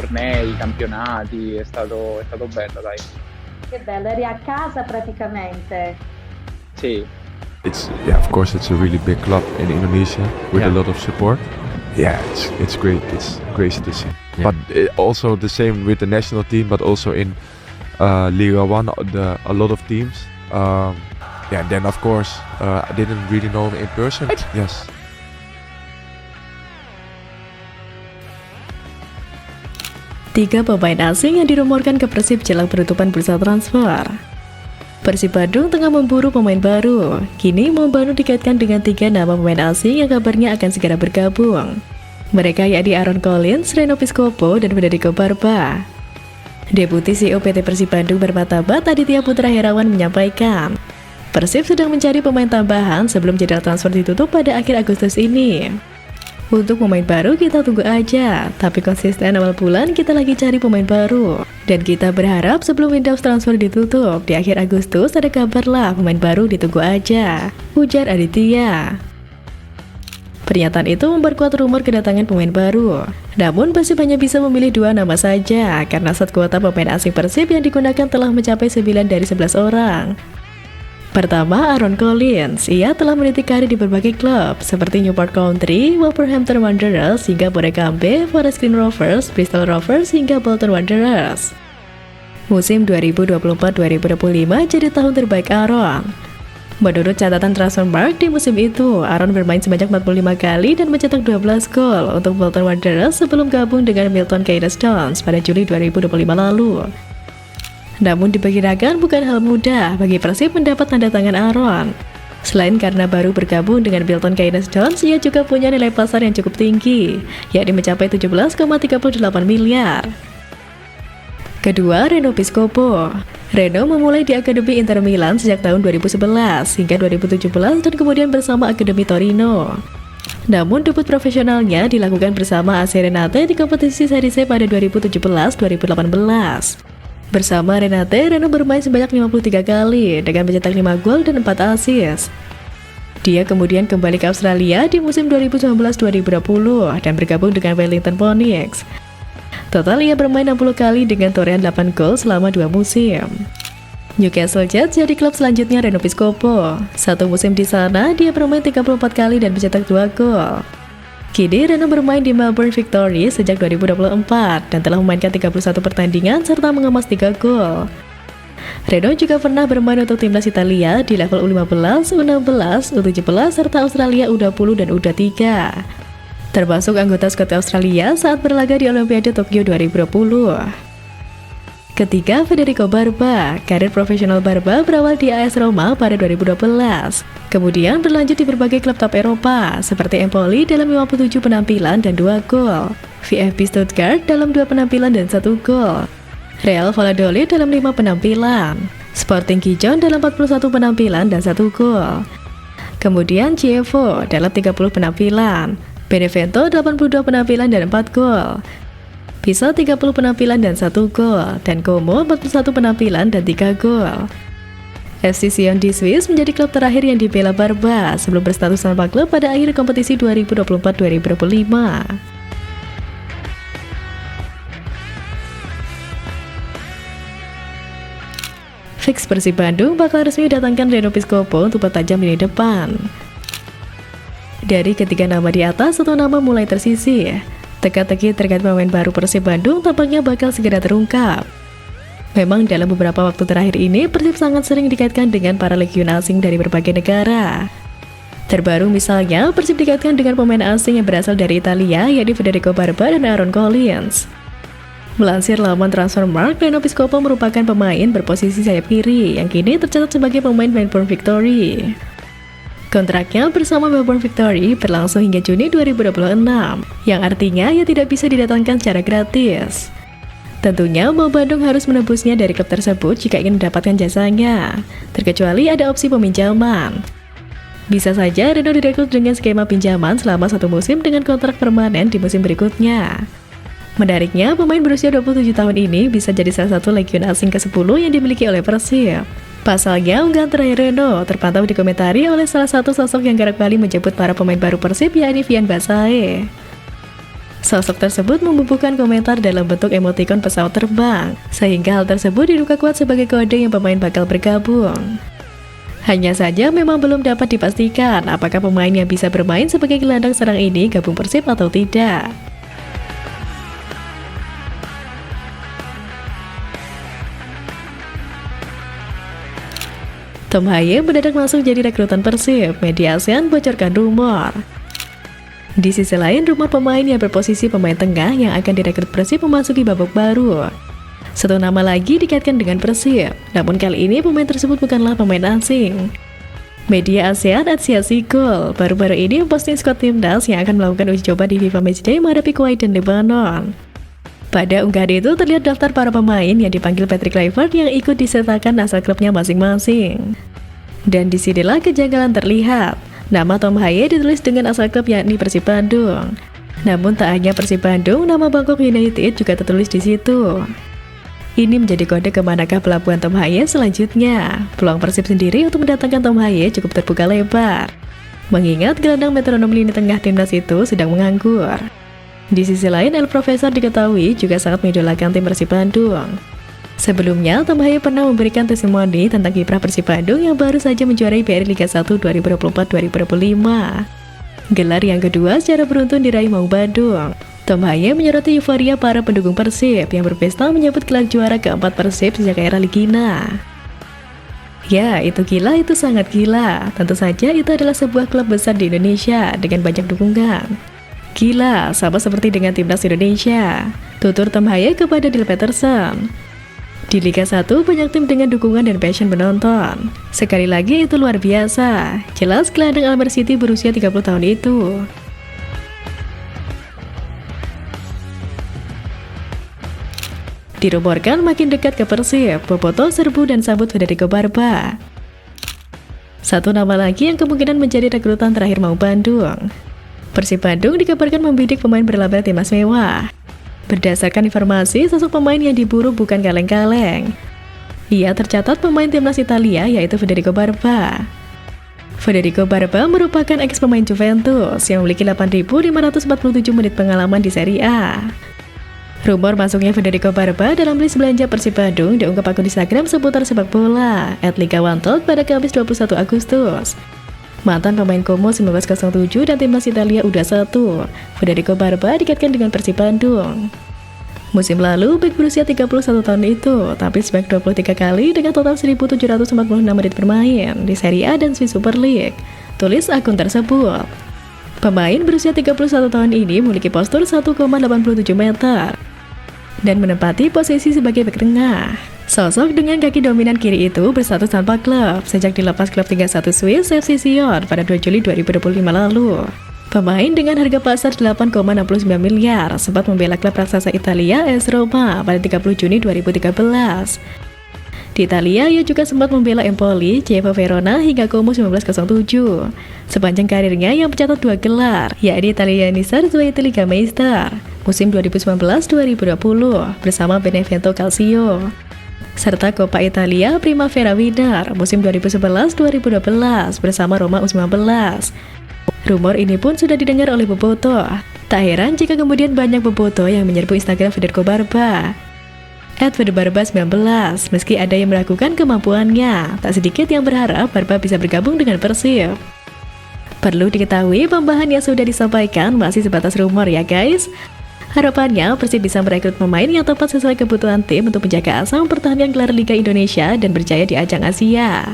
tornei, campionati, è stato bello, dai. Che bello, eri a casa praticamente. Sì, Of course, it's a really big club in Indonesia with a Yeah. lot of support. Yeah, it's great. It's crazy to see. Yeah. But also the same with the national team, but also in Liga One, a lot of teams. And then of course, I didn't really know him in person. Yes. Tiga pemain asing yang dirumorkan ke Persib jelang penutupan bursa transfer. Persib Bandung tengah memburu pemain baru. Kini Mombanu dikaitkan dengan 3 nama pemain asing yang kabarnya akan segera bergabung. Mereka yakni Aaron Collins, Reno Piscopo, dan Federico Barba. Deputi CEO PT Persib Bandung Bermartabat Aditya Putra Herawan menyampaikan, Persib sedang mencari pemain tambahan sebelum jadwal transfer ditutup pada akhir Agustus ini. Untuk pemain baru kita tunggu aja, tapi konsisten awal bulan kita lagi cari pemain baru. Dan kita berharap sebelum window transfer ditutup di akhir Agustus ada kabar lah pemain baru, ditunggu aja, ujar Aditya. Pernyataan itu memperkuat rumor kedatangan pemain baru. Namun Persib hanya bisa memilih 2 nama saja karena saat kuota pemain asing Persib yang digunakan telah mencapai 9 dari 11 orang. Pertama, Aaron Collins. Ia telah meniti karir di berbagai klub seperti Newport County, Wolverhampton Wanderers, hingga Morecambe, Forest Green Rovers, Bristol Rovers, hingga Bolton Wanderers. Musim 2024-2025 jadi tahun terbaik Aaron. Menurut catatan Transfermarkt di musim itu, Aaron bermain sebanyak 45 kali dan mencetak 12 gol untuk Bolton Wanderers sebelum gabung dengan Milton Keynes Dons pada Juli 2025 lalu. Namun diperkirakan bukan hal mudah bagi Persib mendapat tanda tangan Aaron. Selain karena baru bergabung dengan Milton Keynes Dons, ia juga punya nilai pasar yang cukup tinggi, yakni mencapai 17,38 miliar. Kedua, Reno Piscopo. Reno memulai di Akademi Inter Milan sejak tahun 2011 hingga 2017 dan kemudian bersama Akademi Torino. Namun debut profesionalnya dilakukan bersama AC Renate di kompetisi Serie C pada 2017-2018. Bersama Renate, Reno bermain sebanyak 53 kali dengan mencetak 5 gol dan 4 assist. Dia kemudian kembali ke Australia di musim 2019-2020 dan bergabung dengan Wellington Phoenix. Total ia bermain 60 kali dengan torehan 8 gol selama 2 musim. Newcastle Jets jadi klub selanjutnya Reno Piscopo. Satu musim di sana, dia bermain 34 kali dan mencetak 2 gol. Kini Reno bermain di Melbourne Victory sejak 2024 dan telah memainkan 31 pertandingan serta mengemas 3 gol. Reno juga pernah bermain untuk timnas Italia di level U15, U16, U17 serta Australia U20 dan U23. Termasuk anggota skuad Australia saat berlaga di Olimpiade Tokyo 2020. Ketiga, Federico Barba. Karir profesional Barba berawal di AS Roma pada 2012. Kemudian berlanjut di berbagai klub top Eropa, seperti Empoli dalam 57 penampilan dan 2 gol, VfB Stuttgart dalam 2 penampilan dan 1 gol, Real Valladolid dalam 5 penampilan, Sporting Gijon dalam 41 penampilan dan 1 gol. Kemudian Chievo dalam 30 penampilan, Benevento 82 penampilan dan 4 gol, Pisa 30 penampilan dan 1 gol, dan Como 41 penampilan dan 3 gol. FC Sion di Swiss menjadi klub terakhir yang dibela Barba sebelum berstatus tanpa klub pada akhir kompetisi 2024-2025. Fix Persib Bandung bakal resmi datangkan Reno Piscopo untuk bertajam lini depan. Dari ketiga nama di atas, 1 nama mulai tersisih. Teka-teki terkait pemain baru Persib Bandung tampaknya bakal segera terungkap. Memang dalam beberapa waktu terakhir ini, Persib sangat sering dikaitkan dengan para legiun asing dari berbagai negara. Terbaru misalnya, Persib dikaitkan dengan pemain asing yang berasal dari Italia, yakni Federico Barba dan Aaron Collins. Melansir laman Transfermarkt, Reno Piscopo merupakan pemain berposisi sayap kiri yang kini tercatat sebagai pemain Melbourne Victory. Kontraknya bersama Melbourne Victory berlangsung hingga Juni 2026, yang artinya ia tidak bisa didatangkan secara gratis. Tentunya Mau Bandung harus menebusnya dari klub tersebut jika ingin mendapatkan jasanya, terkecuali ada opsi peminjaman. Bisa saja Reno direkrut dengan skema pinjaman selama 1 musim dengan kontrak permanen di musim berikutnya. Menariknya, pemain berusia 27 tahun ini bisa jadi salah satu legiun asing ke-10 yang dimiliki oleh Persib. Pasalnya, unggahan terakhir Reno terpantau dikomentari oleh salah satu sosok yang kerap kali menyebut para pemain baru Persib, yakni Vian Basae. Sosok tersebut membubuhkan komentar dalam bentuk emotikon pesawat terbang, sehingga hal tersebut diduga kuat sebagai kode yang pemain bakal bergabung. Hanya saja memang belum dapat dipastikan apakah pemain yang bisa bermain sebagai gelandang serang ini gabung Persib atau tidak. Tom Haye mendadak langsung jadi rekrutan Persib, media ASEAN bocorkan rumor. Di sisi lain, rumor pemain yang berposisi pemain tengah yang akan direkrut Persib memasuki babak baru. Satu nama lagi dikaitkan dengan Persib, namun kali ini pemain tersebut bukanlah pemain asing. Media ASEAN Asia Sigol baru-baru ini memposting skuad timnas yang akan melakukan uji coba di FIFA Matchday menghadapi Kuwait dan Lebanon. Pada unggahan itu terlihat daftar para pemain yang dipanggil Patrick Kluivert yang ikut disertakan asal klubnya masing-masing. Dan disinilah kejanggalan terlihat. Nama Tom Haye ditulis dengan asal klub yakni Persib Bandung. Namun tak hanya Persib Bandung, nama Bangkok United juga tertulis di situ. Ini menjadi kode kemanakah pelabuhan Tom Haye selanjutnya. Peluang Persib sendiri untuk mendatangkan Tom Haye cukup terbuka lebar, mengingat gelandang metronom lini tengah timnas itu sedang menganggur. Di sisi lain, El Profesor diketahui juga sangat mengidolakan tim Persib Bandung. Sebelumnya, Tom Haye pernah memberikan testimoni tentang kiprah Persib Bandung yang baru saja menjuarai BRI Liga 1 2024-2025. Gelar yang kedua secara beruntun diraih Maung Bandung. Tom Haye menyoroti euforia para pendukung Persib yang berpesta menyambut gelar juara keempat Persib sejak era Ligina. Ya, itu gila, itu sangat gila. Tentu saja itu adalah sebuah klub besar di Indonesia dengan banyak dukungan. Gila, sama seperti dengan timnas Indonesia, tutur Tom Haye kepada Neil Peterson. Di Liga 1 banyak tim dengan dukungan dan passion penonton. Sekali lagi itu luar biasa. Jelas gelandang Almer City berusia 30 tahun itu. Dirumorkan makin dekat ke Persib, Boboto serbu dan sambut Federico Barba. Satu nama lagi yang kemungkinan menjadi rekrutan terakhir Maung Bandung. Persib Bandung dikabarkan membidik pemain berlabel timnas mewah. Berdasarkan informasi, sosok pemain yang diburu bukan kaleng-kaleng. Ia tercatat pemain timnas Italia yaitu Federico Barba. Federico Barba merupakan ex-pemain Juventus yang memiliki 8.547 menit pengalaman di Serie A. Rumor masuknya Federico Barba dalam list belanja Persib Bandung diunggah akun Instagram seputar sepak bola @liga1talk pada Kamis 21 Agustus. Mantan pemain Como 1907 dan timnas Italia U21, Federico Barba dikaitkan dengan Persib Bandung. Musim lalu, bek berusia 31 tahun itu tampil sebanyak 23 kali dengan total 1.746 menit bermain di Serie A dan Swiss Super League, tulis akun tersebut. Pemain berusia 31 tahun ini memiliki postur 1,87 meter dan menempati posisi sebagai bek tengah. Sosok dengan kaki dominan kiri itu berstatus tanpa klub sejak dilepas klub Liga 1 Swiss FC Sion pada 2 Juli 2025 lalu. Pemain dengan harga pasar 8,69 miliar sempat membela klub raksasa Italia AS Roma pada 30 Juni 2013. Di Italia, ia juga sempat membela Empoli, Chievo Verona hingga Como 1907. Sepanjang karirnya yang mencatat 2 gelar, yakni Italianiser Zweite Liga Meister musim 2019-2020 bersama Benevento Calcio, serta Coppa Italia Primavera Winner musim 2011-2012 bersama Roma U19. Rumor ini pun sudah didengar oleh Boboto. Tak heran jika kemudian banyak Boboto yang menyerbu Instagram Federico Barba @fedebarba19. Meski ada yang meragukan kemampuannya, tak sedikit yang berharap Barba bisa bergabung dengan Persib. Perlu diketahui, pembahasan yang sudah disampaikan masih sebatas rumor ya guys. Harapannya Persib bisa merekrut pemain yang tepat sesuai kebutuhan tim untuk menjaga asa mempertahankan gelar Liga Indonesia dan berjaya di ajang Asia.